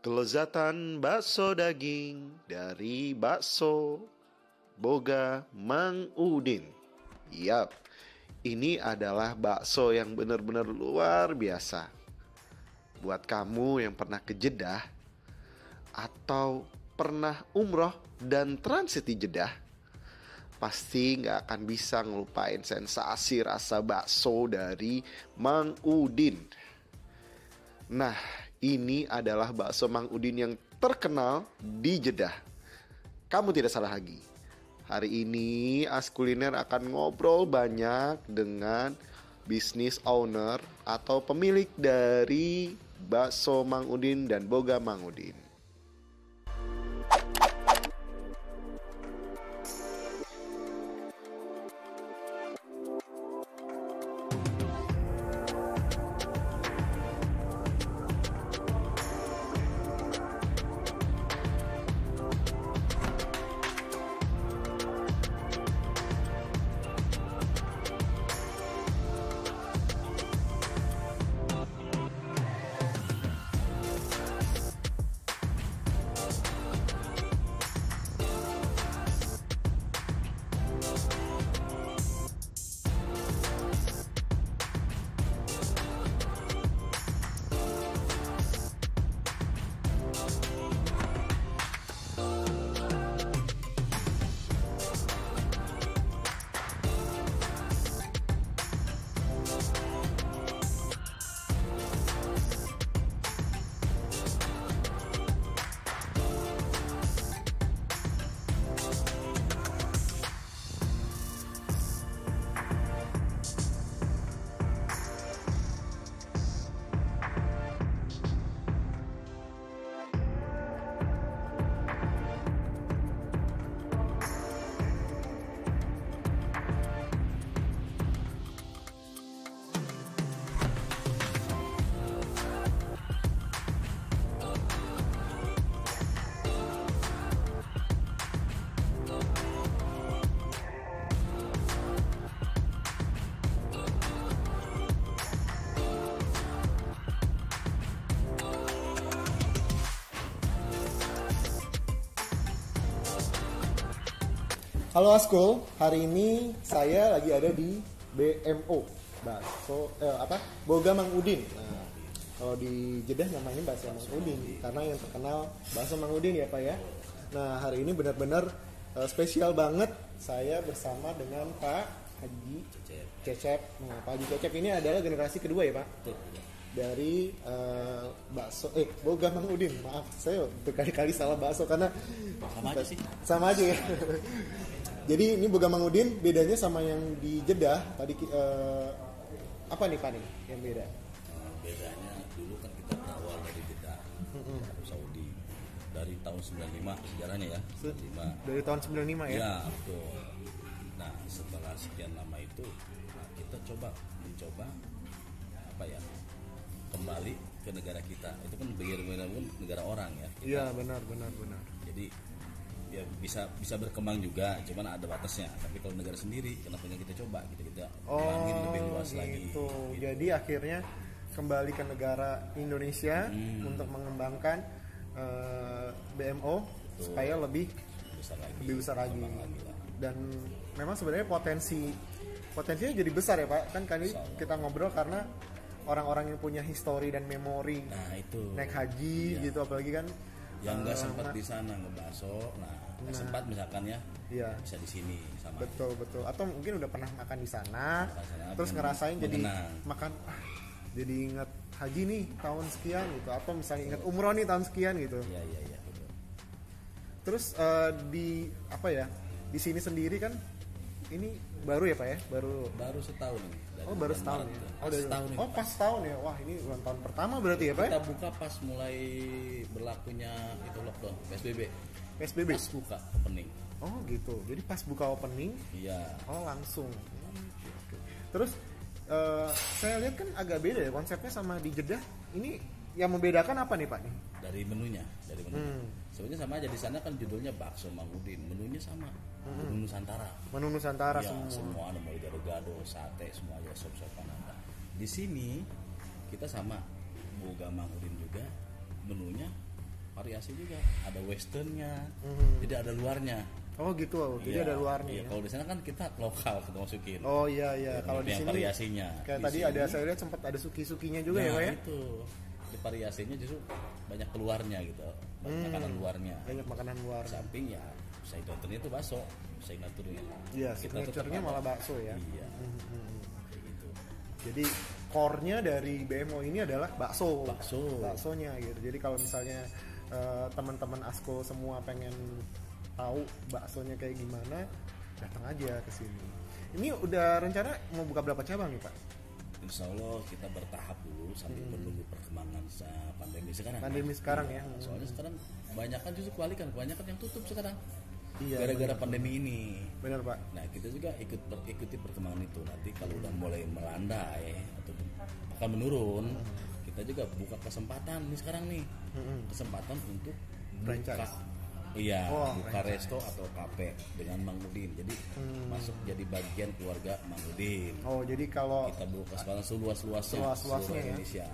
Kelezatan bakso daging dari bakso Boga Mang Udin. Yap, ini adalah bakso yang benar-benar luar biasa. Buat kamu yang pernah ke Jeddah atau pernah umroh dan transit di Jeddah, pasti gak akan bisa ngelupain sensasi rasa bakso dari Mang Udin. Nah, ini adalah bakso Mang Udin yang terkenal di Jeddah. Kamu tidak salah lagi. Hari ini As Kuliner akan ngobrol banyak dengan bisnis owner atau pemilik dari bakso Mang Udin dan Boga Mang Udin. Halo Askul, hari ini saya lagi ada di BMO, Boga Mang Udin. Nah, kalau di Jeddah namanya bakso Mang Udin, karena yang terkenal bakso Mang Udin ya Pak ya. Nah, hari ini benar-benar spesial banget. Saya bersama dengan Pak Haji Cecep. Nah, Pak Haji Cecep ini adalah generasi kedua ya Pak? Dari Boga Mang Udin. Maaf, saya berkali-kali salah bakso karena sama aja sih. Sama aja ya. Jadi ini Boga Mang Udin bedanya sama yang di Jeddah tadi apa nih Pak nih yang beda? Bedanya dulu kan kita berawal dari Jeddah, Arab Saudi dari tahun 95 sejarahnya ya. 95. Dari tahun 95 ya? Ya betul. Nah setelah sekian lama itu kita mencoba kembali ke negara kita. Itu kan bagaimanapun negara orang ya. Iya benar. Jadi ya bisa berkembang juga, cuman ada batasnya. Tapi kalau negara sendiri, kenapa kita coba kita kembangin lebih luas lagi. Gitu. Jadi akhirnya kembali ke negara Indonesia untuk mengembangkan BMO supaya lebih besar lagi. Dan memang sebenarnya potensinya jadi besar ya Pak. Kan kali kita ngobrol karena orang-orang yang punya histori dan memori. Nah itu naik haji gitu apalagi kan. Yang nggak sempat di sana ngebakso, nggak sempat misalkan ya, bisa di sini sama. Betul. Atau mungkin udah pernah makan di sana, terus ngerasain jadi makan, jadi ingat haji nih tahun sekian gitu, atau misalnya ingat umroh nih tahun sekian gitu. Iya. Betul. Terus di sini sendiri kan ini baru ya Pak ya, baru setahun nih. Baru setahun ya. Setahun nih. Pas setahun ya. Wah, ini ulang tahun pertama berarti ya Pak? Kita buka pas mulai berlakunya itu lockdown, PSBB. Pas buka opening. Oh gitu. Jadi pas buka opening? Iya. Oh langsung. Okay. Terus saya lihat kan agak beda ya konsepnya sama di Jeddah. Ini yang membedakan apa nih Pak nih? Dari menunya. Sebenarnya sama aja, di sana kan judulnya bakso Mang Udin, menunya sama. Menu Nusantara. Ya, semua ada mulai gado-gado, sate, semua aja sop-sopan ada. Di sini kita sama Boga Mang Udin juga, menunya variasi juga, ada westernnya, jadi ada luarnya. Oh gitu, jadi ada luarnya. Iya, Ya? kalau di sana kan kita lokal kita masukin. Oh iya. Kalau di yang sini variasinya. kayak Di tadi sini, ada saya lihat sempat ada suki-sukinya juga ya Pak ya. Itu. Di variasinya justru banyak keluarnya gitu. Banyak makanan luarnya. Banyak makanan luar. Samping ya signaturenya itu bakso, signaturnya. Iya, Kita tetap signaturenya ada. malah bakso ya. Iya. Kayak gitu. Jadi core-nya dari BMO ini adalah bakso. Baksonya gitu. Jadi kalau misalnya teman-teman Asko semua pengen tahu baksonya kayak gimana, datang aja ke sini. Ini udah rencana mau buka berapa cabang nih Pak? Insya Allah kita bertahap dulu sambil menunggu perkembangan pandemi sekarang. Pandemi sekarang ya. Soalnya sekarang kebanyakan justru kebanyakan yang tutup sekarang. Iya. Gara-gara pandemi ini. Benar Pak. Nah kita juga ikuti perkembangan itu. Nanti kalau udah mulai melandai atau akan menurun, kita juga buka kesempatan nih sekarang nih, kesempatan untuk Franchise. Iya, buka franchise. resto atau kafe dengan Mang Udin. Jadi masuk jadi bagian keluarga Mang Udin. Oh jadi kalau Kita buka sekarang seluas-luasnya Seluas-luasnya seluruh ya. Indonesia.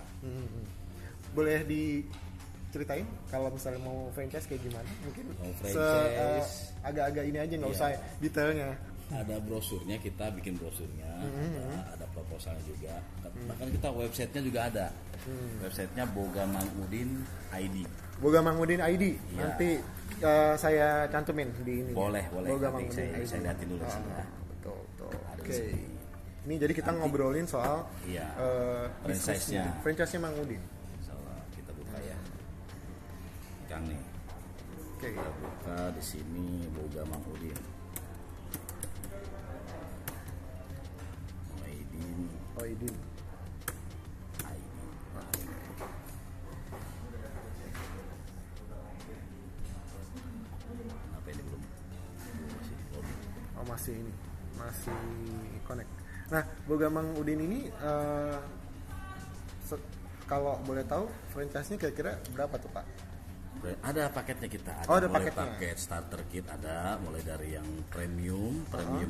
boleh diceritain kalau misalnya mau franchise kayak gimana? Mungkin Mau franchise. agak-agak ini aja nggak Iya. usah detailnya. Ada brosurnya, kita bikin brosurnya, ada proposalnya juga. Bahkan kita websitenya juga ada. Websitenya Boga Mang Udin ID. Boga Mangudin ID. Iya. Nanti saya cantumin di ini. Boleh. Boga Nanti Mangudin ID. saya liatin dulu sih ya. Betul. Ada di Oke. sini. Ini jadi kita ngobrolin soal Iya. bisnisnya. Franchise-nya Mangudin. Insyaallah kita buka ya. Kang nih. Oke. Kita buka di sini Boga Mang Udin. Aidin Oh ID. Kenapa ini belum masih lobby? Oh masih connect. Nah, Boga Mang Udin ini kalau boleh tahu franchise-nya kira-kira berapa tuh Pak? Ada paketnya kita, ada, Oh, ada mulai paketnya. paket starter kit ada, mulai dari yang premium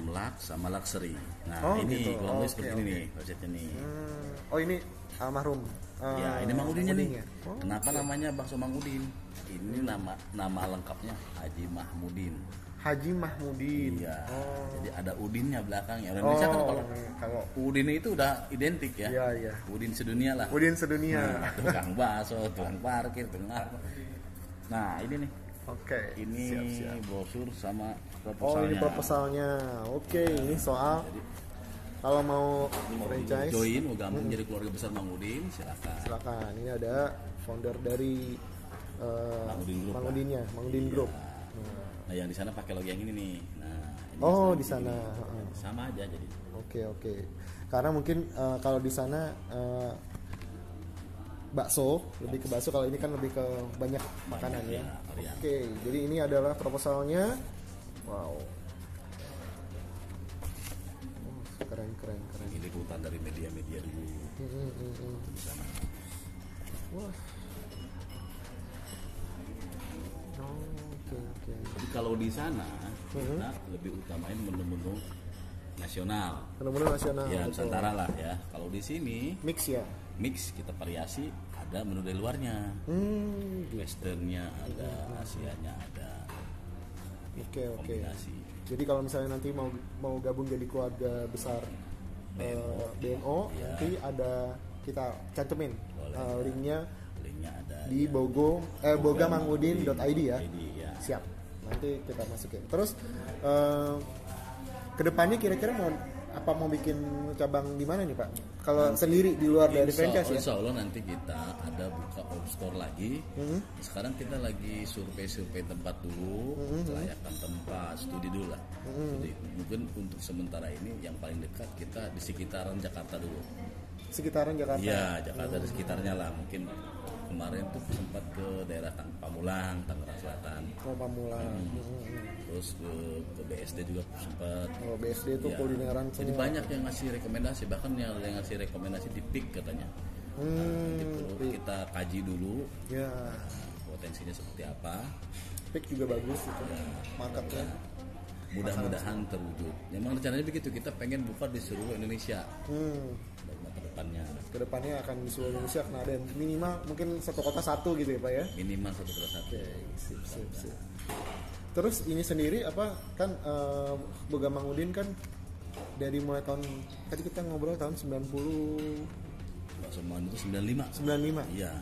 lux sama luxury. Nah Oh, ini gitu. kurang lebih Oke, seperti oke. ini nih konsepnya nih. Oh ini almarhum. Ya ini Mang Udinnya nih. Udinnya. Oh, Kenapa namanya bakso Mang Udin? Ini nama lengkapnya Haji Mahmudin. Haji Mahmudin. Iya. Oh. Jadi ada Udinnya belakangnya. Orang Indonesia kan kalau Udin itu udah identik ya. Iya. Udin sedunia lah. Udin sedunia. Nah, tukang bakso, tukang parkir, Nah ini nih. Oke. Ini Siap. brosur sama Oh proposalnya. ini proposalnya. Oke, ini soal kalau mau Mau franchise join, mau gabung jadi keluarga besar Mang Udin, silakan. silakan. Ini ada founder dari Mang Udin Group Mang lah. Udinnya, Mang Udin Iya. Group. Nah yang di sana pakai logo yang ini nih. Nah, ini Oh, sama di sana. ini. Heeh. Sama aja jadi. Oke. Karena mungkin kalau di sana bakso, lebih ke bakso. Kalau ini kan lebih ke banyak makanan ya. varian. Oke, jadi ini adalah proposalnya. Wow. Oh, keren. Ini liputan dari media-media dulu di sana. Wah. Oke. Jadi kalau di sana kita lebih utamain menu-menu nasional. Benar-benar nasional. Ya betul. Nusantara lah ya. Kalau di sini Mix ya. mix kita variasi, ada menu dari luarnya. Westernnya ada, Asianya ada. Oke. Kombinasi. Jadi kalau misalnya nanti mau gabung jadi keluarga besar BMO, ya. nanti ada kita cantumin Boleh, linknya linknya ada di bogamangudin.id ya. ya. Siap. Nanti kita masukin. Terus kedepannya kira-kira mau bikin cabang di mana nih Pak? Kalau sendiri di luar dari franchise ya? Insya Allah nanti kita ada buka home store lagi. Sekarang kita lagi survei tempat dulu, kelayakan tempat, studi dulu lah. Jadi mungkin untuk sementara ini yang paling dekat kita di sekitaran Jakarta dulu. Sekitaran Jakarta. Iya, Jakarta di sekitarnya lah. Mungkin kemarin tuh sempat ke daerah Pamulang, Tangerang Selatan. Oh, Pamulang. Terus ke BSD juga sempat. Oh, BSD itu kulineran Jadi semua. banyak yang ngasih rekomendasi, bahkan yang ngasih rekomendasi di PIK katanya. Nanti perlu kita kaji dulu Ya, potensinya seperti apa. pick juga bagus itu. Marketnya. Mudah-mudahan terwujud. Memang rencananya begitu, kita pengen buka di seluruh Indonesia. Baik Kedepannya akan di seluruh Indonesia akan ada minimal mungkin satu kota satu gitu ya Pak ya. Minimal satu kota satu. Oke, sip. Terus ini sendiri apa kan Boga Mang Udin kan dari mulai tahun tadi kita ngobrol tahun 90 Bakso Mang Udin itu 95. Iya.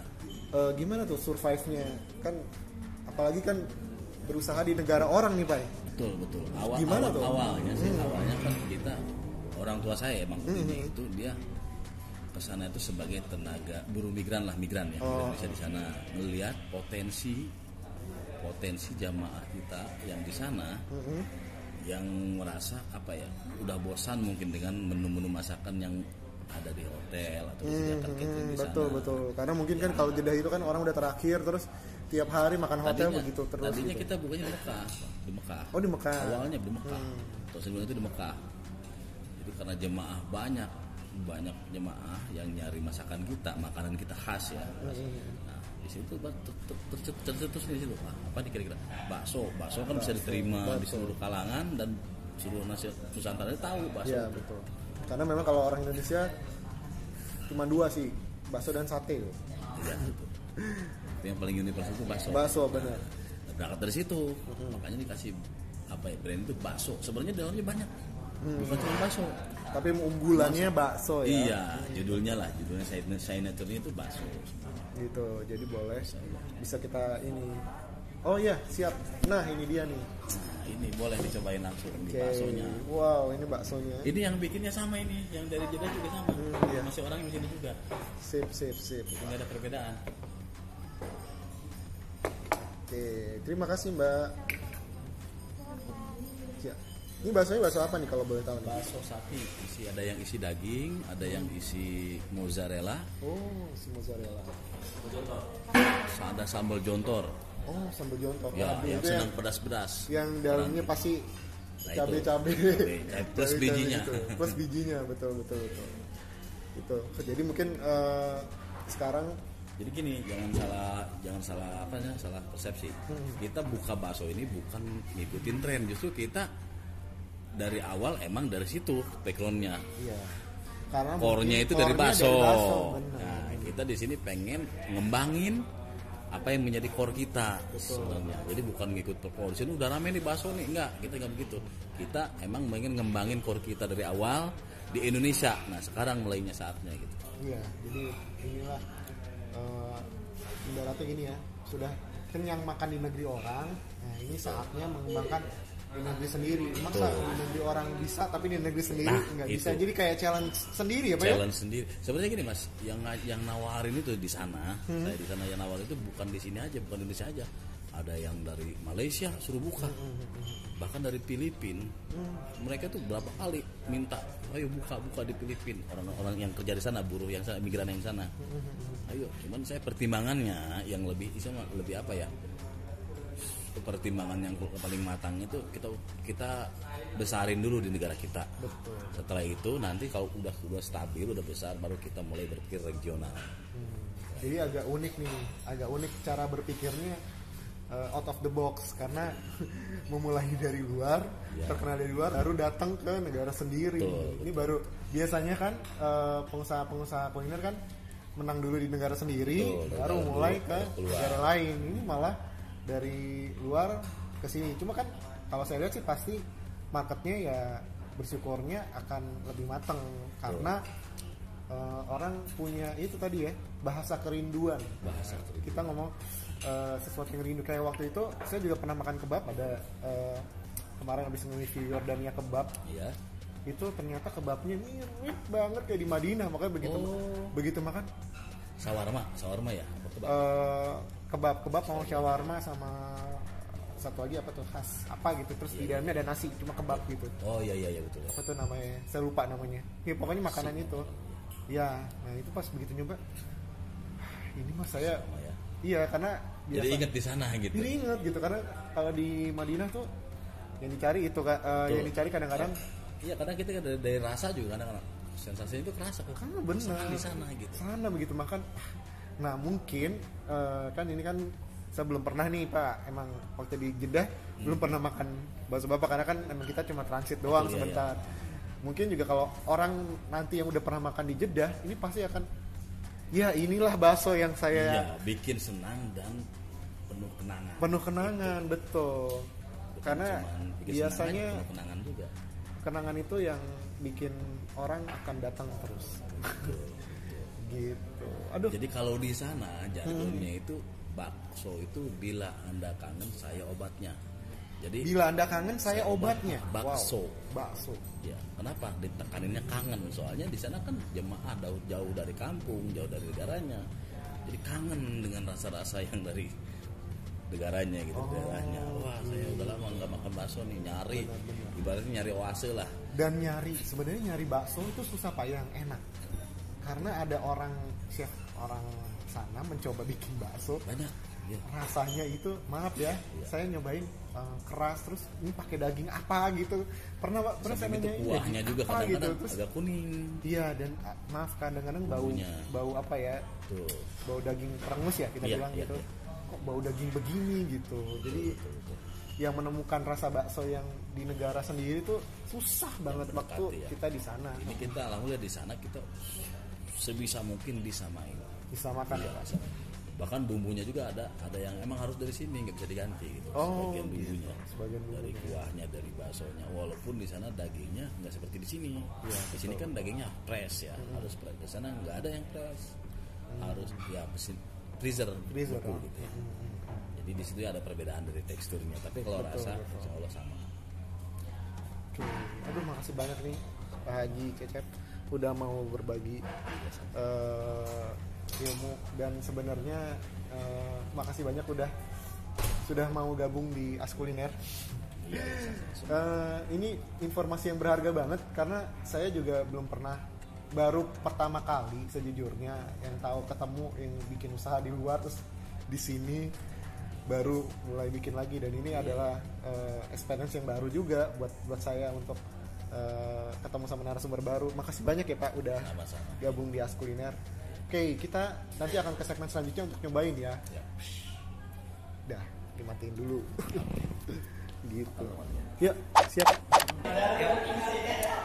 Gimana tuh survive-nya kan apalagi kan berusaha di negara orang nih Pak. Betul. Awalnya kan kita orang tua saya Mang Udin itu dia kesana itu sebagai tenaga buruh migran ya Indonesia di sana, melihat potensi jamaah kita yang di sana yang merasa udah bosan mungkin dengan menu-menu masakan yang ada di hotel atau disediakan catering di sana. Betul. Karena mungkin kan kalau jeda itu kan orang udah terakhir terus tiap hari makan hotel begitu terus. Tadinya gitu. kita bukannya di Mekah. Oh di Mekah. Awalnya di Mekah. Terus sebelumnya itu di Mekah. Jadi karena jemaah banyak jemaah yang nyari masakan kita, makanan kita khas ya. Nah, di situ tercetus di situ. Apa nih kira-kira? Bakso kan bisa diterima di seluruh kalangan dan seluruh Nusantara tahu bakso. Iya, betul. Karena memang kalau orang Indonesia cuma dua sih, bakso dan sate. Iya, betul. Yang paling universal itu bakso. Bakso benar. Berangkat dari situ, makanya dikasih brand itu bakso. Sebenarnya dalamnya banyak. Bukan cuma bakso. Tapi unggulannya bakso ya. Iya, judulnya signature-nya itu bakso. Gitu. Jadi boleh bisa kita ini. Oh iya, siap. Nah, ini dia nih. Nah, ini boleh dicobain langsung di baksonya. Wow, ini baksonya. Ini yang bikinnya sama ini, yang dari Jeddah juga sama. Iya. Masih orang yang sini juga. Sip. Enggak ada perbedaan. Oke, terima kasih Mbak. Ya. Ini baksonya bakso apa nih kalau boleh tahu nih? Bakso sapi, ada yang isi daging, ada yang isi mozzarella. Oh, si mozzarella. Ada sambal jontor. Oh, sambal jontor. Ya, yang senang pedas-pedas. Yang dalamnya pasti cabai-cabai. Plus bijinya. Plus bijinya, betul. Itu. Jadi mungkin sekarang jadi gini, jangan salah persepsi. Kita buka bakso ini bukan ngikutin tren, justru kita dari awal emang dari situ backgroundnya. Iya. Karena core-nya itu dari bakso. Nah, kita di sini pengen ngembangin apa yang menjadi core kita sebenarnya. Jadi bukan ngikut di sini udah rame nih bakso nih, enggak, kita nggak begitu. Kita emang pengen ngembangin core kita dari awal di Indonesia. Nah, sekarang mulainya saatnya gitu. Iya, jadi inilah ibaratnya gini ya, sudah kenyang makan di negeri orang. Nah, ini saatnya mengembangkan di negeri sendiri. Masa di negeri orang bisa tapi di negeri sendiri nggak bisa. Jadi kayak challenge sendiri ya Pak. Challenge sendiri. Sebenarnya gini Mas, yang nawarin itu di sana, saya di sana yang nawarin itu bukan di sini aja, bukan Indonesia aja. Ada yang dari Malaysia suruh buka. Bahkan dari Filipina. Mereka tuh berapa kali minta, ayo buka di Filipina. Orang-orang yang kerja di sana, buruh yang sana, migran yang sana. Ayo, cuman saya pertimbangannya yang lebih apa ya? Pertimbangan yang paling matang itu kita besarin dulu di negara kita. Betul. Setelah itu nanti kalau udah stabil, udah besar, baru kita mulai berpikir regional. Jadi agak unik cara berpikirnya, out of the box, karena memulai dari luar, terkenal dari luar, baru datang ke negara sendiri. Betul. Ini baru biasanya kan pengusaha kuliner kan menang dulu di negara sendiri, baru mulai ke negara lain. Ini malah dari luar ke sini. Cuma kan kalau saya lihat sih pasti marketnya ya bersyukurnya akan lebih matang karena orang punya itu tadi ya, bahasa kerinduan. Kita ngomong sesuatu yang rindu, kayak waktu itu saya juga pernah makan kebab, ada kemarin habis nge-review Yordania kebab. Iya. Itu ternyata kebabnya mirip banget kayak di Madinah, makanya begitu makan Shawarma ya? Kebab mau shawarma sama satu lagi apa tuh khas apa gitu, terus di dalamnya ada nasi, cuma kebab gitu. Oh iya betul. Apa tuh namanya? Saya lupa namanya. Ya pokoknya makanan itu. Ya, nah itu pas begitu nyoba, ini mas saya. Iya, karena biasa. Jadi inget di sana gitu. Jadi inget gitu, karena kalau di Madinah tuh yang dicari itu yang dicari kadang-kadang. Iya, kadang kita dari rasa juga kadang-kadang sensasinya itu kerasa. Karena benar di sana gitu. Sana begitu makan. Nah mungkin kan ini kan saya belum pernah nih Pak, emang waktu di Jeddah belum pernah makan bakso Bapak karena kan emang kita cuma transit doang sebentar. mungkin juga kalau orang nanti yang udah pernah makan di Jeddah ini pasti akan, ya inilah bakso yang saya bikin senang dan penuh kenangan. Penuh kenangan, betul. Karena biasanya penuh kenangan juga. Kenangan itu yang bikin orang akan datang terus. Gitu. Aduh. Jadi kalau di sana jargonnya itu bakso itu bila Anda kangen saya obatnya. Jadi bila Anda kangen saya obatnya. Bakso. Wow. Bakso. Ya, kenapa ditekaninnya kangen? Soalnya di sana kan jemaah jauh dari kampung, jauh dari negaranya. Jadi kangen dengan rasa-rasa yang dari negaranya gitu, daerahnya. Wah, saya udah lama nggak makan bakso nih, nyari. Ibaratnya nyari oase lah. Dan sebenarnya nyari bakso itu susah payah yang enak. Karena ada chef orang sana mencoba bikin bakso. Banyak. Ya. Rasanya itu, maaf ya, saya nyobain keras, terus ini pakai daging apa gitu. Pernah saya nanya kuahnya juga kadang-kadang gitu. agak kuning. Iya, dan maaf kadang-kadang bau apa ya? Tuh. Bau daging perengus ya kita bilang gitu. Kok bau daging begini gitu. Jadi yang menemukan rasa bakso yang di negara sendiri tuh susah banget waktu kita di sana. Ini kita alhamdulillah di sana kita sebisa mungkin disamain. Disamakan ya. Bahkan bumbunya juga ada yang emang harus dari sini, nggak bisa diganti gitu. Sebagian bumbunya, dari kuahnya, dari baksonya. Walaupun di sana dagingnya nggak seperti di sini. Ya, di sini kan dagingnya fresh ya, harus fresh. Di sana nggak ada yang fresh, harus ya mesin freezer gitu ya. Jadi di situ ada perbedaan dari teksturnya. Tapi kalau rasa, insya Allah sama. Aduh, makasih banyak nih Pak Haji Cecep udah mau berbagi ilmu, dan sebenarnya makasih banyak sudah mau gabung di As Kuliner. Ini informasi yang berharga banget karena saya juga belum pernah, baru pertama kali sejujurnya yang tahu ketemu yang bikin usaha di luar, terus di sini baru mulai bikin lagi, dan ini adalah experience yang baru juga buat saya untuk ketemu sama narasumber baru. Makasih banyak ya Pak udah gabung di As Kuliner. Oke, kita nanti akan ke segmen selanjutnya untuk nyobain ya. Dah, dimatiin dulu. Gitu. Ya, siap.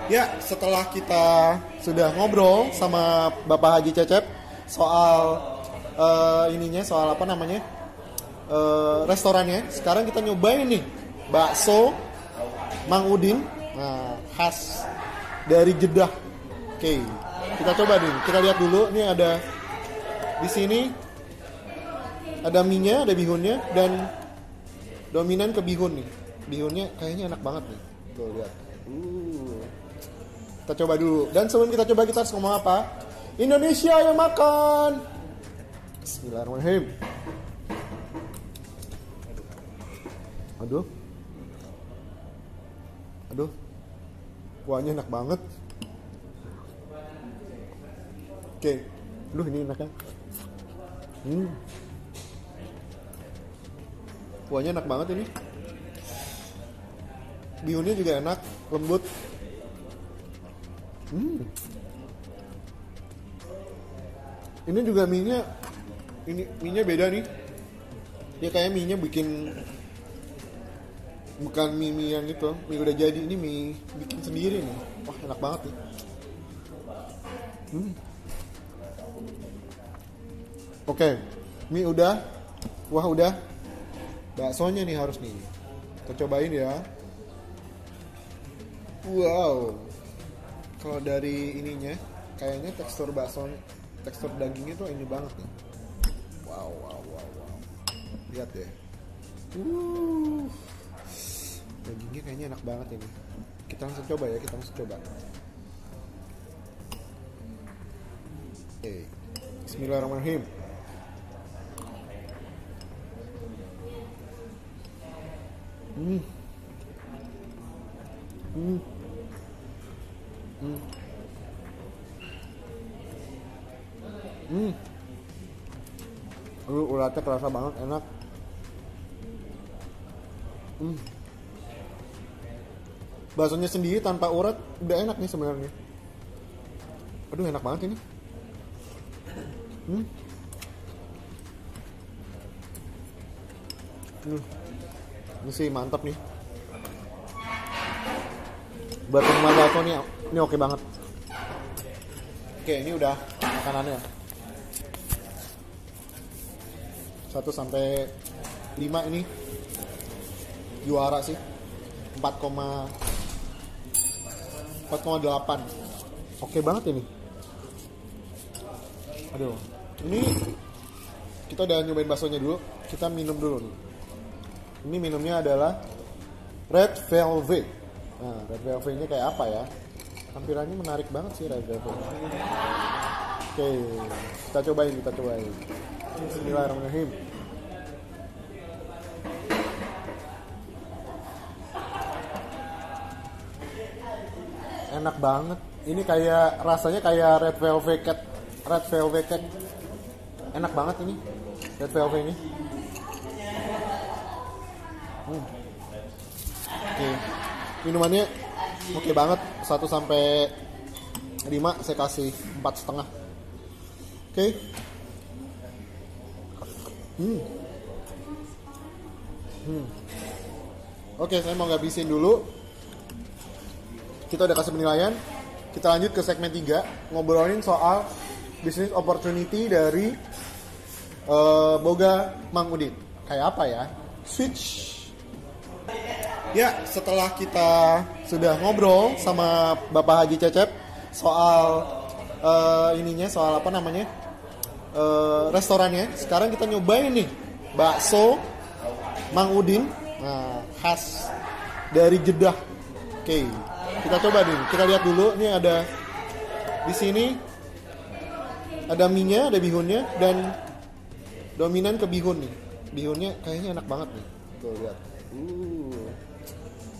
Ya, setelah kita sudah ngobrol sama Bapak Haji Cecep soal soal apa namanya? Restorannya. Sekarang kita nyobain nih bakso Mang Udin. Nah, khas dari Jeddah. Oke. Kita coba nih, kita lihat dulu. Ini ada di sini ada mie-nya, ada bihunnya, dan dominan ke bihun nih. Bihunnya kayaknya enak banget nih. Tuh lihat. Kita coba dulu. Dan sebelum kita coba, kita harus ngomong apa? Indonesia yang makan. Bismillahirrahmanirrahim. Aduh. Kuahnya enak banget. Oke, ini enak kan? Kuahnya enak banget ini. Bihunnya juga enak, lembut. Ini juga mie-nya, mie-nya beda nih. Dia kayak mie-nya bukan mie yang itu, mie udah jadi. Ini mie bikin sendiri nih. Wah, enak banget nih. Oke, mie udah, kuah udah, baksonya nih harus nih. Kita cobain ya. Wow, kalau dari ininya, kayaknya tekstur baksonya, tekstur dagingnya tuh ini banget nih. Wow. Lihat deh. Dagingnya kayaknya enak banget ini. Kita langsung coba ya, Oke, Bismillahirrahmanirrahim. Uratnya kerasa banget, enak. Baksonya sendiri tanpa urat udah enak nih sebenarnya. Aduh, enak banget ini. Ini sih mantap nih. Buat penggemar bakso nih, ini oke banget. Oke, ini udah makanannya. 1 sampai 5 ini juara sih. 4,8. Oke banget ini. Aduh, ini kita udah nyobain baksonya dulu. Kita minum dulu nih. Ini minumnya adalah Red Velvet. Nah, Red Velvet-nya kayak apa ya? Tampilannya menarik banget sih Red Velvet. Oke, kita cobain. Bismillahirrahmanirrahim. Enak banget. Ini kayak rasanya kayak Red Velvet Cake. Enak banget ini Red Velvet ini. Oke. Minumannya oke banget. 1 sampai 5 saya kasih 4,5. Oke. Oke, saya mau ngabisin dulu. Kita udah kasih penilaian. Kita lanjut ke segmen 3, ngobrolin soal business opportunity dari Boga Mang Udin. Kayak apa ya? Switch. Ya, setelah kita sudah ngobrol sama Bapak Haji Cecep soal soal apa namanya? Restorannya. Sekarang kita nyobain nih bakso Mang Udin. Nah, khas dari Jeddah. Oke. Kita coba nih, kita lihat dulu. Ini ada di sini ada mie-nya, ada bihunnya, dan dominan ke bihun nih. Bihunnya kayaknya enak banget nih. Tuh lihat.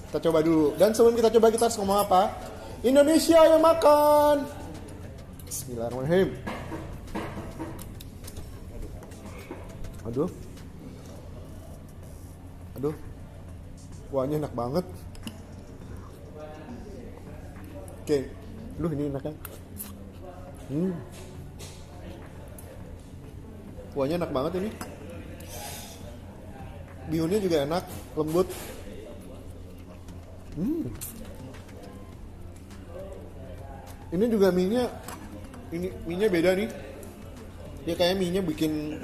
Kita coba dulu. Dan sebelum kita coba, kita harus ngomong apa? Indonesia yang makan. Bismillahirrahmanirrahim. Aduh. Kuahnya enak banget. Oke, ini enak kan? Kuahnya enak banget ini. Bihunnya juga enak, lembut. Ini juga mie-nya beda nih. Dia kayak mie-nya bukan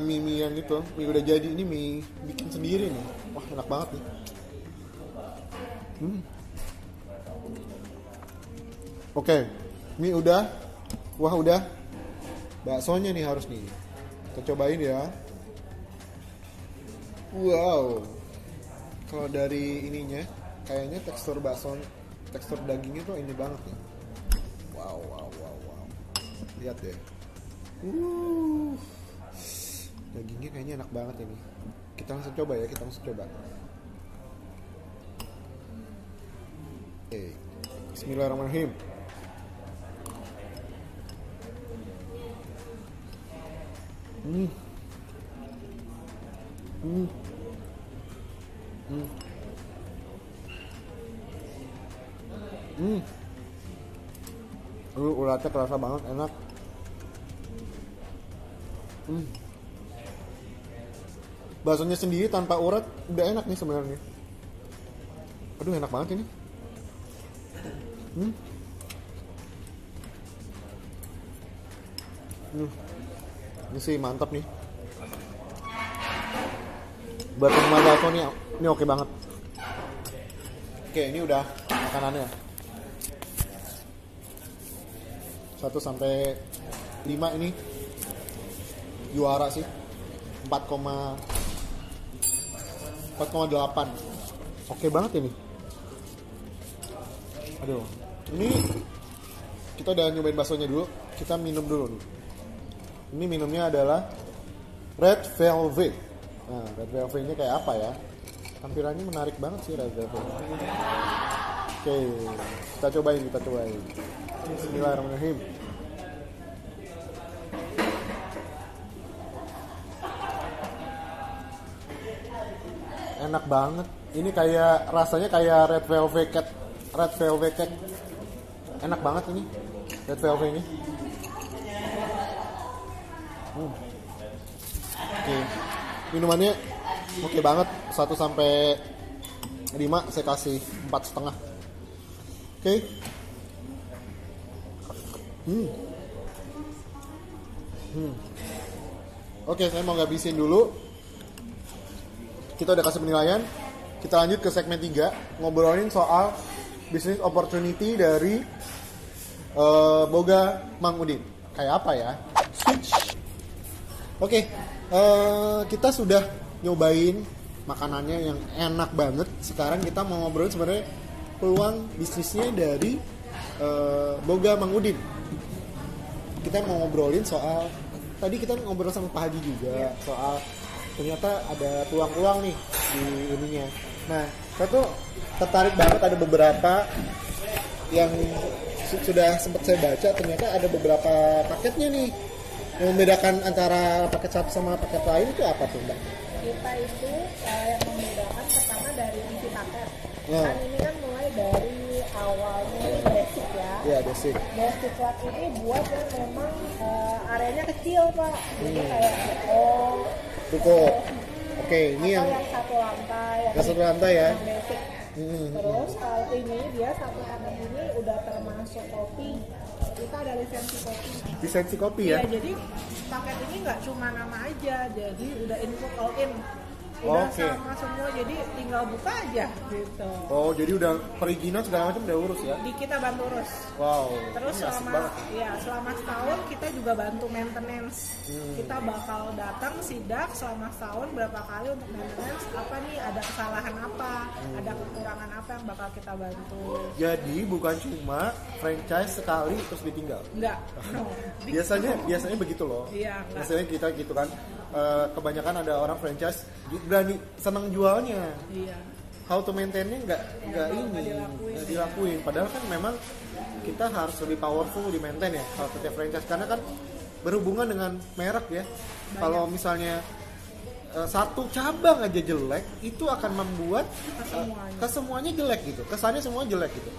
mie yang itu, mie udah jadi. Ini mie bikin sendiri nih. Wah, enak banget nih. Oke, mie udah, kuah udah, baksonya nih harus nih. Kita cobain ya. Wow, kalau dari ininya, kayaknya tekstur dagingnya tuh ini banget nih. Wow. Lihat deh. Dagingnya kayaknya enak banget ini. Kita langsung coba ya, Oke, Bismillahirrahmanirrahim. Uratnya kerasa banget, enak. Baksonya sendiri tanpa urat udah enak nih sebenarnya. Aduh, enak banget ini. Ini sih mantap nih. Buat penggemar bakso nih, ini oke banget. Oke, ini udah makanannya. 1 sampai 5 ini juara sih. 4,8. Oke banget ini. Aduh, ini kita udah nyobain baksonya dulu. Kita minum dulu nih. Ini minumnya adalah Red Velvet. Nah, Red Velvet-nya kayak apa ya? Tampilannya menarik banget sih Red Velvet. Oke, kita cobain. Bismillahirrahmanirrahim. Enak banget. Ini kayak rasanya kayak Red Velvet Cake. Enak banget ini Red Velvet ini. Oke. Minumannya oke banget. 1 sampai 5 saya kasih 4,5. Oke. Oke, saya mau ngabisin dulu. Kita udah kasih penilaian. Kita lanjut ke segmen 3, ngobrolin soal business opportunity dari Boga Mang Udin. Kayak apa ya? Switch. Oke, kita sudah nyobain makanannya yang enak banget. Sekarang kita mau ngobrolin sebenarnya peluang bisnisnya dari Boga Mang Udin. Kita mau ngobrolin soal, tadi kita ngobrol sama Pak Haji juga soal ternyata ada peluang-peluang nih di ininya. Nah, saya tuh tertarik banget, ada beberapa yang sudah sempat saya baca, ternyata ada beberapa paketnya nih. Yang membedakan antara paket satu sama paket lain itu apa tuh, Mbak? Kita itu yang membedakan pertama dari isi paket. Kan ini kan mulai dari awalnya basic ya. Iya, basic. Basic class ini buat yang memang areanya kecil, Pak. Jadi kayak Ruko. Oke, ini yang satu lantai. Yang satu lantai ya. Yang basic. Terus kalau ini dia satu lantai ini udah termasuk kopi. Kita ada lisensi kopi. Lisensi kopi ya? Iya, jadi paket ini nggak cuma nama aja, jadi udah info all in. Udah sama semua, jadi tinggal buka aja gitu. Oh, jadi udah perizinan segala macam udah urus ya? Di kita bantu urus. Wow. Terus selama setahun kita juga bantu maintenance. Kita bakal datang sidak selama setahun berapa kali untuk maintenance. Apa nih, ada kesalahan apa, ada kekurangan apa yang bakal kita bantu. Jadi bukan cuma franchise sekali terus ditinggal. Enggak. No. Biasanya begitu loh. Iya, enggak. Biasanya kita gitu kan. Kebanyakan ada orang franchise berani senang jualnya. Iya. How to maintain-nya nggak dilakuin. Padahal kan memang kita harus lebih powerful di maintain ya kalau setiap franchise, karena kan berhubungan dengan merek ya. Kalau misalnya satu cabang aja jelek, itu akan membuat kesemuanya jelek gitu. Kesannya semua jelek gitu.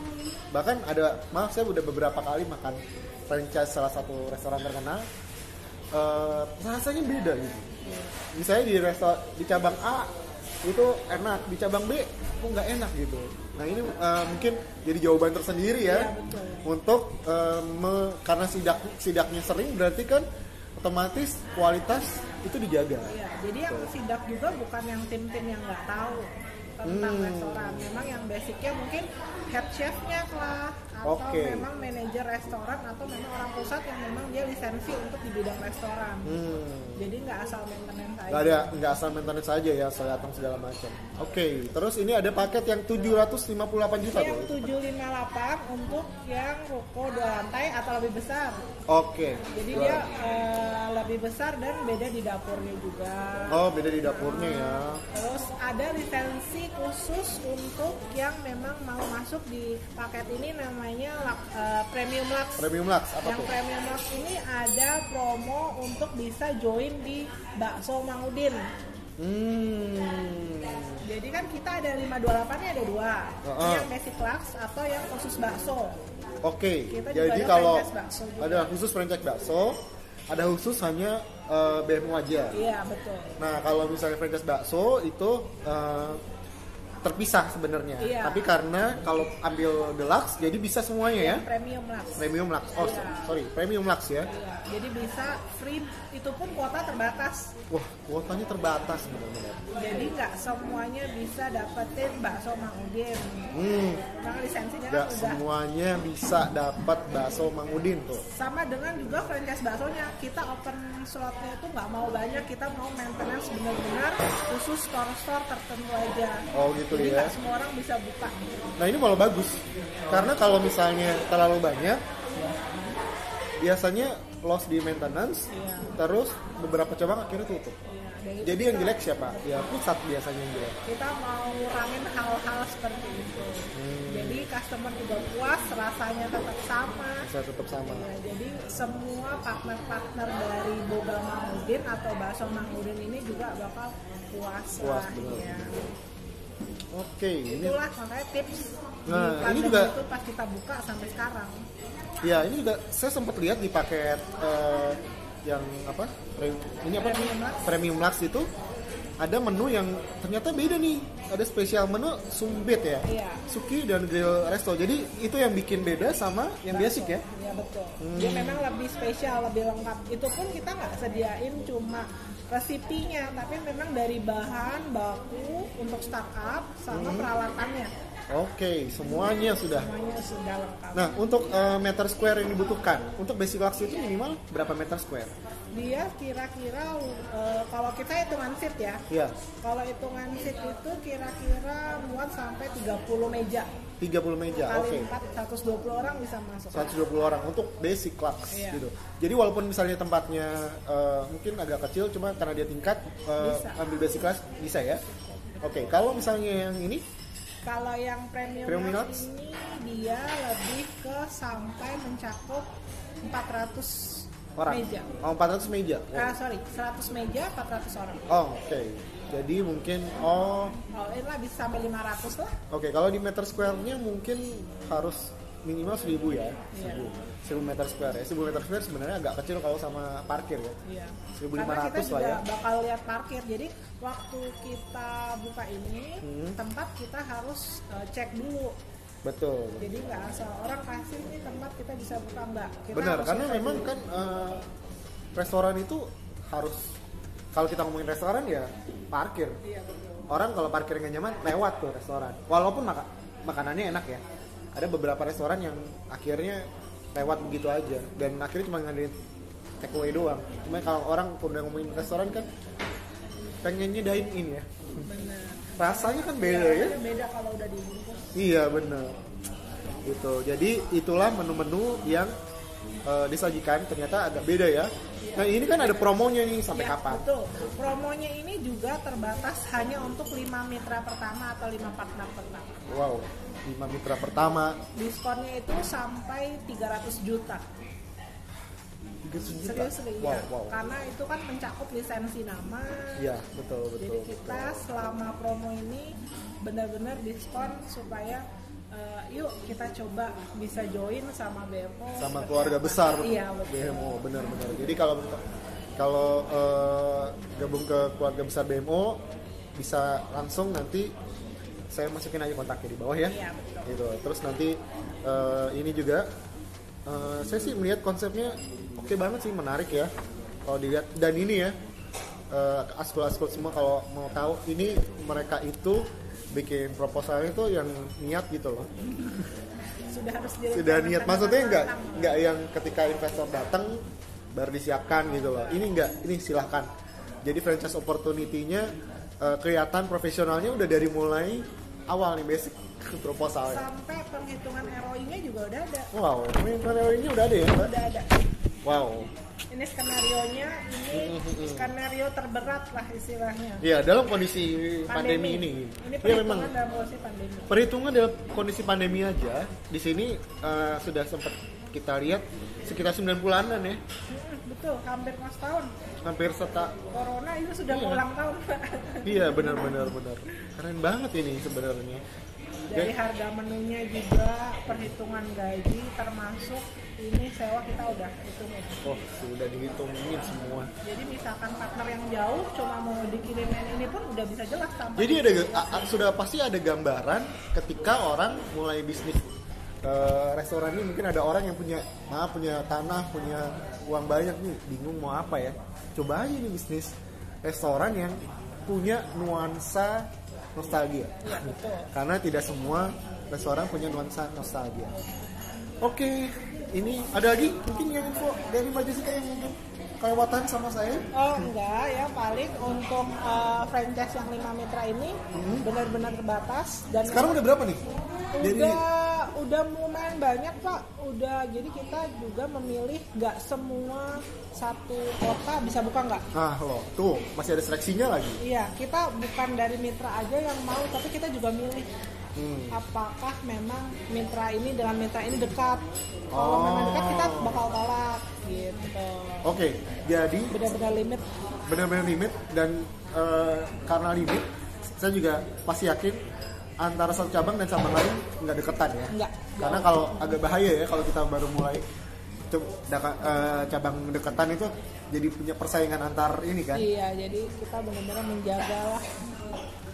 Bahkan saya udah beberapa kali makan franchise salah satu restoran terkenal. Rasanya beda gitu. Misalnya di cabang A itu enak, di cabang B kok nggak enak gitu. Nah ini mungkin jadi jawaban tersendiri ya, untuk karena sidaknya sering, berarti kan otomatis kualitas itu dijaga. Iya, jadi yang sidak juga bukan yang tim-tim yang nggak tahu tentang restoran. Memang yang basicnya mungkin head chefnya lah, atau memang manajer restoran, atau memang orang pusat yang memang dia lisensi untuk di bidang restoran. Jadi nggak asal maintenance aja. Nggak asal maintenance aja ya, soal datang segala macam. Oke, terus ini ada paket yang 758 juta yang 758 untuk yang ruko 2 lantai atau lebih besar. Oke. Jadi dia lebih besar dan beda di dapurnya juga. Oh, beda di dapurnya ya. Terus ada lisensi khusus untuk yang memang mau masuk di paket ini, namanya Premium Lux. Premium Lux apa yang tuh? Premium Lux ini ada promo untuk bisa join di Bakso Mang Udin. Jadi kan kita ada 528-nya ada 2. Yang Basic Lux atau yang khusus bakso. Oke. Jadi kalau ada khusus franchise bakso, ada khusus hanya BMU aja. Iya, betul. Nah, kalau misalnya franchise bakso itu terpisah sebenarnya. Iya. Tapi karena kalau ambil deluxe jadi bisa semuanya ya. Premium Lux. Premium Lux. Oh, sorry, Premium Lux ya. Iya. Jadi bisa free, itu pun kuota terbatas. Wah, kuotanya terbatas benar-benar. Jadi nggak semuanya bisa dapetin bakso Mang Udin. Karena lisensinya Nggak kan udah. semuanya bisa dapat bakso Mang Udin tuh. Sama dengan juga franchise baksonya, kita open slotnya itu nggak mau banyak, kita mau maintenance benar-benar khusus store-store tertentu aja. Oh gitu. Jadi ya. nggak semua orang bisa buka. Nah ini malah bagus, karena kalau misalnya terlalu banyak, biasanya loss di maintenance, terus beberapa cabang akhirnya tutup. Jadi yang jelek siapa? Ya pusat biasanya yang jelek. Kita mau ngurangin hal-hal seperti itu. Jadi customer juga puas, rasanya tetap sama. Bisa tetap sama. Ya, jadi semua partner-partner dari Boga Mang Udin atau Bakso Mang Udin ini juga bakal puas lah. Ya. Oke, itulah makanya tips. Nah, ini juga itu pas kita buka sampai sekarang. Ya, ini juga saya sempat lihat di paket yang apa? Premium Lux itu ada menu yang ternyata beda nih. Ada spesial menu sumbit ya, Iya. suki dan grill resto. Jadi itu yang bikin beda sama yang basic ya. Iya betul. Dia memang lebih spesial, lebih lengkap. Itu pun kita nggak sediain cuma resipinya, tapi memang dari bahan baku untuk startup sama peralatannya. Oke, semuanya sudah. Semuanya sudah lengkap. Nah, untuk meter square yang dibutuhkan untuk basic luxury itu minimal berapa meter square? Dia kira-kira kalau kita hitungan seat ya. Iya. Kalau hitungan seat itu kira-kira muat sampai 30 meja. 30 meja, oke. Kali 4, 120 orang bisa masuk. 120 orang untuk basic class Iya. gitu. Jadi walaupun misalnya tempatnya mungkin agak kecil, cuma karena dia tingkat Bisa. ambil basic class bisa ya. Oke, kalau misalnya yang ini Kalau yang premium Premium Max ini dia lebih ke sampai mencakup 400 orang. meja. Oh, 400 meja. Oh, 100 meja 400 orang. oke. Jadi mungkin All in lah bisa sampai 500 lah. oke, kalau di meter square-nya mungkin harus minimal 1000 ya. Iya. 1000 meter square ya. 1000 meter square sebenarnya agak kecil kalau sama parkir ya. Iya. 1500 Karena kita lah juga ya. bakal lihat parkir. Jadi waktu kita buka ini tempat kita harus cek dulu. Betul. Jadi nggak asal orang kasih ini tempat kita bisa buka enggak. Kita Benar, harus karena cek memang dulu. kan restoran itu harus, kalau kita ngomongin restoran ya parkir. Iya betul. Orang kalau parkir nggak nyaman lewat tuh restoran. Walaupun makanannya enak ya. Ada beberapa restoran yang akhirnya lewat begitu aja dan akhirnya cuma ngadain take away doang. Cuma kalau orang udah ngomongin restoran kan pengennya dine in ya. Benar. Rasanya kan beda ya. Beda kalau udah dibungkus. Iya bener. Gitu. Jadi itulah menu-menu yang disajikan ternyata agak beda ya. Nah ini kan ada promonya nih sampai Ya, kapan? betul. Promonya ini juga terbatas hanya untuk 5 mitra pertama atau 5 partner pertama. Wow, 5 mitra pertama. Diskonnya itu sampai 300 juta. 300 juta. Serius. Wow, Ya. wow. Karena itu kan mencakup lisensi nama. Iya, betul. Jadi kita selama promo ini benar-benar diskon supaya yuk kita coba bisa join sama BMO. Sama keluarga besar. Iya, betul. BMO, benar-benar. Jadi kalau gabung ke keluarga besar BMO bisa langsung nanti saya masukin aja kontaknya di bawah ya. Iya, betul. Gitu. Terus nanti ini juga saya sih melihat konsepnya oke banget sih, menarik ya kalau dilihat. Dan ini ya askul-askul semua kalau mau tahu ini mereka itu bikin proposal itu yang niat gitu loh. Sudah niat, maksudnya nggak yang ketika investor datang baru disiapkan gitu loh. Ini nggak, ini silahkan. Jadi franchise opportunity-nya kelihatan profesionalnya udah dari mulai awal nih, basic proposalnya. Sampai penghitungan ROI-nya juga udah ada. Wow, penghitungan ROI-nya udah ada ya? Udah ada. Wow. Ini skenarionya, ini skenario terberat lah istilahnya. Iya, dalam kondisi pandemi ini. Ini Iya memang. perhitungan dalam kondisi pandemi. Perhitungan dalam kondisi pandemi aja. Di sini sudah sempat kita lihat sekitar 9 bulanan ya. Betul, hampir mas tahun. Hampir Corona itu sudah mau ulang tahun, Pak. Iya, benar. Keren banget ini sebenarnya. Dari harga menunya juga, perhitungan gaji termasuk ini sewa kita udah hitungin. Oh, sudah dihitungin semua. Jadi misalkan partner yang jauh cuma mau dikirimin ini pun udah bisa jelas tanpa. Jadi sudah pasti ada gambaran ketika orang mulai bisnis restoran ini. Mungkin ada orang yang punya tanah, punya uang banyak nih, bingung mau apa ya. Coba aja nih bisnis restoran yang punya nuansa nostalgia. Ya, betul. Karena tidak semua restoran punya nuansa nostalgia. Oke, ini ada lagi mungkin yang info dari Mbak Jessica yang mungkin kelewatan sama saya? Oh enggak ya, paling untuk franchise yang 5 mitra ini benar-benar terbatas. Dan Sekarang udah berapa nih? Udah lumayan banyak Pak. Jadi kita juga memilih nggak semua satu kota bisa buka nggak. Nah loh, tuh masih ada seleksinya lagi. Iya, kita bukan dari mitra aja yang mau, tapi kita juga milih apakah memang mitra ini dengan mitra ini dekat. Kalau memang dekat kita bakal tolak gitu. Oke, jadi Benar-benar limit dan karena limit, saya juga pasti yakin antara satu cabang dan cabang lain nggak deketan ya. Nggak. Karena kalau agak bahaya ya kalau kita baru mulai cabang dekatan itu jadi punya persaingan antar ini kan. Iya, jadi kita benar-benar menjaga lah.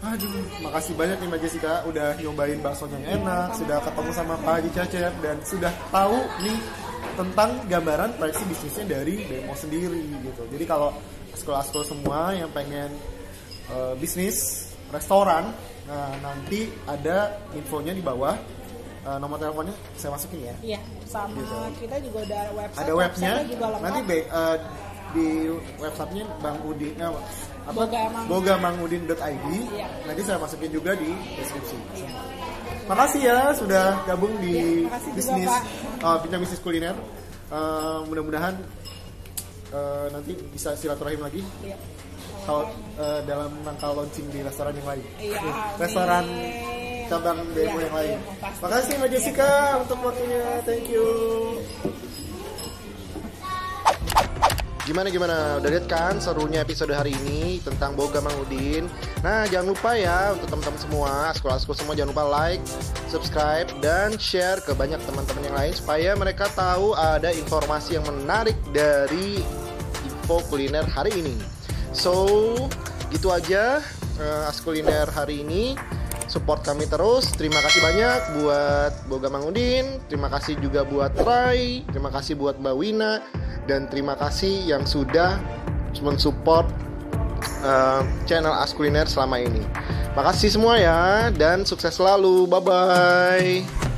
Aduh, makasih banyak nih Mbak Jessica udah nyobain baksonya yang enak, sudah ketemu sama Pak Haji Cecep dan sudah tahu nih tentang gambaran proyeksi bisnisnya dari Bemo sendiri gitu. Jadi kalau askul-askul semua yang pengen bisnis restoran, nah nanti ada infonya di bawah, nomor teleponnya saya masukin ya. Iya, sama gitu. Kita juga ada website. Ada webnya, juga nanti di websitenya Bang Udin bogamangudin.id. Iya. Nanti saya masukin juga di deskripsi. Iya. Makasih ya sudah gabung di bisnis bincang bisnis kuliner. Mudah-mudahan nanti bisa silaturahim lagi. Iya. Kalau dalam rangka launching di restoran yang lain. Iya. Restoran cabang Bemo yang lain. Makasih Mbak Jessica untuk waktunya. Thank you. Gimana? Udah lihat kan serunya episode hari ini tentang Boga Mang Udin. Nah, jangan lupa ya untuk teman-teman semua, askul-askul semua, jangan lupa like, subscribe, dan share ke banyak teman-teman yang lain supaya mereka tahu ada informasi yang menarik dari info kuliner hari ini. So, gitu aja askuliner hari ini. Support kami terus. Terima kasih banyak buat Boga Mang Udin. Terima kasih juga buat Rai. Terima kasih buat Mbak Wina. Dan terima kasih yang sudah mensupport channel Askuliner selama ini. Makasih semua ya, dan sukses selalu. Bye-bye.